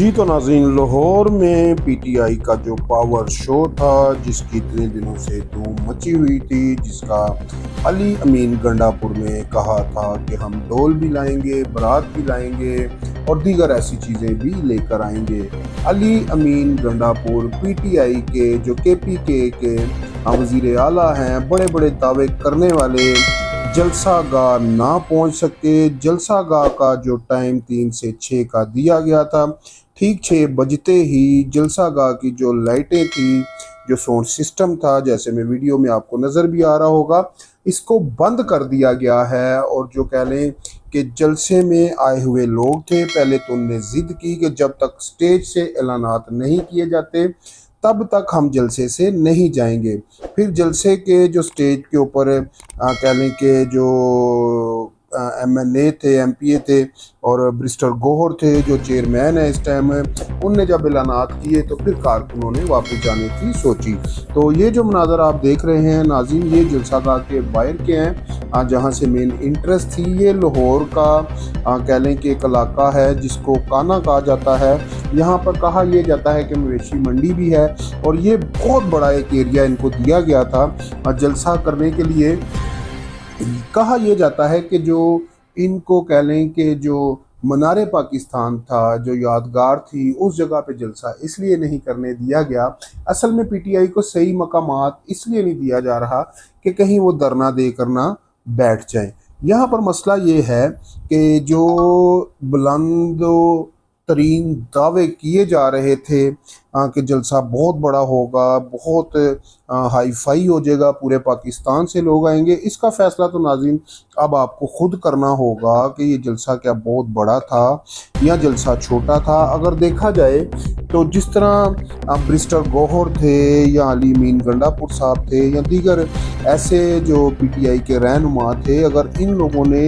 जी तो नाज़रीन, लाहौर में पीटीआई का जो पावर शो था जिसकी इतने दिनों से धूम मची हुई थी, जिसका अली अमीन गंडापुर ने कहा था कि हम ढोल भी लाएंगे, बारात भी लाएंगे और दीगर ऐसी चीज़ें भी लेकर आएंगे। अली अमीन गंडापुर पीटीआई के जो केपीके वज़ीर आला हैं, बड़े बड़े दावे करने वाले जलसा गाह ना पहुंच सके। जलसा गाह का जो टाइम 3 से 6 का दिया गया था, ठीक 6 बजते ही जलसा गाह की जो लाइटें थी, जो साउंड सिस्टम था, जैसे में वीडियो में आपको नज़र भी आ रहा होगा, इसको बंद कर दिया गया है। और जो कह लें कि जलसे में आए हुए लोग थे, पहले तो उनने ज़िद की कि जब तक स्टेज से ऐलानात नहीं किए जाते तब तक हम जलसे से नहीं जाएंगे। फिर जलसे के जो स्टेज के ऊपर कह लें कि जो एमएनए थे, एमपीए थे और ब्रिस्टर गोहर थे जो चेयरमैन है इस टाइम, उनने जब ऐलानात किए तो फिर कारकुनों ने वापस जाने की सोची। तो ये जो मनाजर आप देख रहे हैं नाज़रीन, ये जलसागाह के बाहर के हैं जहाँ से मेन इंटरेस्ट थी। ये लाहौर का कह लें कि एक इलाका है जिसको काना कहा जाता है। यहाँ पर कहा यह जाता है कि मवेशी मंडी भी है और ये बहुत बड़ा एक एरिया इनको दिया गया था जलसा करने के लिए। कहा यह जाता है कि जो इनको कह लें कि जो मनारे पाकिस्तान था, जो यादगार थी, उस जगह पे जलसा इसलिए नहीं करने दिया गया। असल में पीटीआई को सही मकामात इसलिए नहीं दिया जा रहा कि कहीं वो धरना दे करना बैठ जाए। यहाँ पर मसला ये है कि जो बुलंद तरीन दावे किए जा रहे थे कि जलसा बहुत बड़ा होगा, बहुत हाई फाई हो जाएगा, पूरे पाकिस्तान से लोग आएंगे, इसका फ़ैसला तो नाज़रीन अब आपको ख़ुद करना होगा कि ये जलसा क्या बहुत बड़ा था या जलसा छोटा था। अगर देखा जाए तो जिस तरह ब्रिस्टर गोहर थे या अली अमीन गंडापुर साहब थे या दीगर ऐसे जो पीटीआई के रहनुमा थे, अगर इन लोगों ने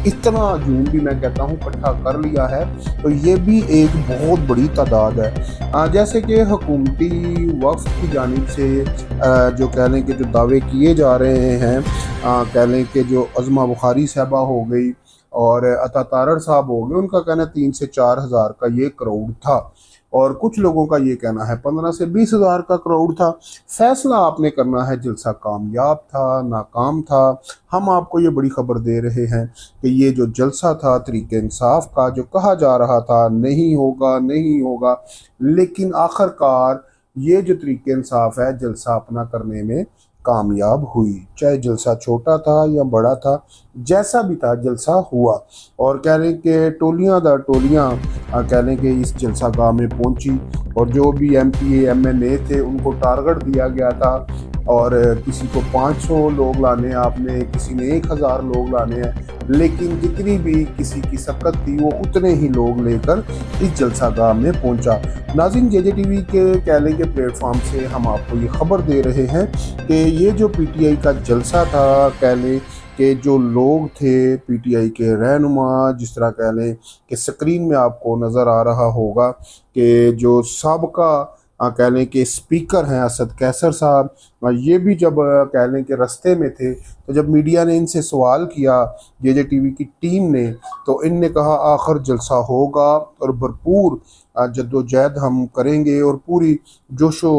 इतना जून भी मैं कहता हूँ इकट्ठा कर लिया है तो ये भी एक बहुत बड़ी तादाद है। जैसे कि हुकूमती वफ़द की जानिब से जो कह लें कि जो दावे किए जा रहे हैं, कह लें कि जो अज़मा बुखारी साहबा हो गई और अता तारड़ साहब हो गए, उनका कहना 3 से 4 हज़ार का ये क्राउड था और कुछ लोगों का ये कहना है 15 से 20 हज़ार का क्राउड था। फैसला आपने करना है जलसा कामयाब था नाकाम था। हम आपको ये बड़ी खबर दे रहे हैं कि ये जो जलसा था तरीके इंसाफ का, जो कहा जा रहा था नहीं होगा नहीं होगा, लेकिन आखिरकार ये जो तरीके इंसाफ है जलसा अपना करने में कामयाब हुई। चाहे जलसा छोटा था या बड़ा था, जैसा भी था जलसा हुआ। और कह लें कि टोलियां दर टोलियां कह लें कि इस जलसा गाह में पहुंची और जो भी एमपीए एमएनए थे उनको टारगेट दिया गया था और किसी को 500 लोग लाने आपने, किसी ने 1000 लोग लाने हैं, लेकिन जितनी भी किसी की सकत थी वो उतने ही लोग लेकर इस जलसा गाह में पहुंचा। नाज़रीन, जेजेटीवी के कह लें के प्लेटफॉर्म से हम आपको ये खबर दे रहे हैं कि ये जो पीटीआई का जलसा था, कह लें कि जो लोग थे पीटीआई के रहनुमा, जिस तरह कह लें कि स्क्रीन में आपको नज़र आ रहा होगा कि जो साबका कह लें कि स्पीकर हैं असद कैसर साहब, ये भी जब कह लें कि रास्ते में थे तो जब मीडिया ने इनसे सवाल किया जेजेटीवी की टीम ने, तो इनने कहा आखिर जलसा होगा और भरपूर जद्दोजहद हम करेंगे और पूरी जोशो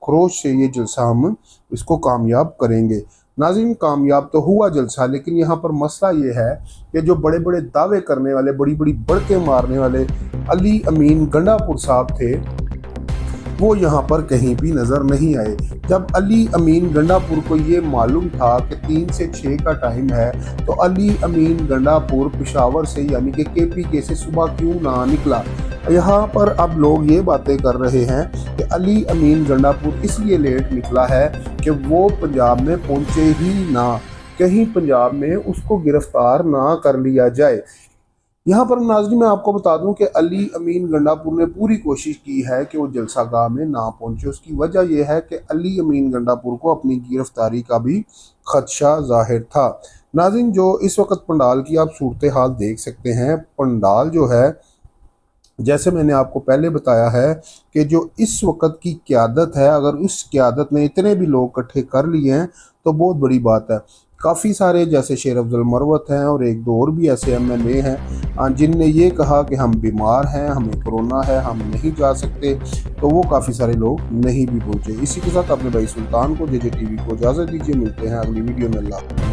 खरोश से ये जलसा हम इसको कामयाब करेंगे। नाज़रीन, कामयाब तो हुआ जलसा, लेकिन यहाँ पर मसला ये है कि जो बड़े बड़े दावे करने वाले, बड़ी बड़ी बढ़के मारने वाले अली अमीन गंडापुर साहब थे, वो यहाँ पर कहीं भी नज़र नहीं आए। जब अली अमीन गंडापुर को ये मालूम था कि 3 से 6 का टाइम है, तो अली अमीन गंडापुर पेशावर से यानी कि केपीके से सुबह क्यों ना निकला। यहाँ पर अब लोग ये बातें कर रहे हैं कि अली अमीन गंडापुर इसलिए लेट निकला है कि वो पंजाब में पहुँचे ही ना, कहीं पंजाब में उसको गिरफ्तार ना कर लिया जाए। यहाँ पर नाज़रीन मैं आपको बता दूं कि अली अमीन गंडापुर ने पूरी कोशिश की है कि वो जलसा गाह में ना पहुंचे। उसकी वजह यह है कि अली अमीन गंडापुर को अपनी गिरफ्तारी का भी खदशा जाहिर था। नाज़रीन, जो इस वक्त पंडाल की आप सूरत हाल देख सकते हैं, पंडाल जो है जैसे मैंने आपको पहले बताया है कि जो इस वक्त की क़यादत है, अगर उस क़यादत ने इतने भी लोग इकट्ठे कर लिए हैं तो बहुत बड़ी बात है। काफ़ी सारे जैसे शेर अफजल मरवत हैं और एक दो और भी ऐसे MNA हैं जिनने ये कहा कि हम बीमार हैं, हमें कोरोना है, हम नहीं जा सकते, तो वो काफ़ी सारे लोग नहीं भी पहुँचे। इसी के साथ अपने भाई सुल्तान को, JJ TV को इजाज़त दीजिए। मिलते हैं अगली वीडियो में। अल्लाह।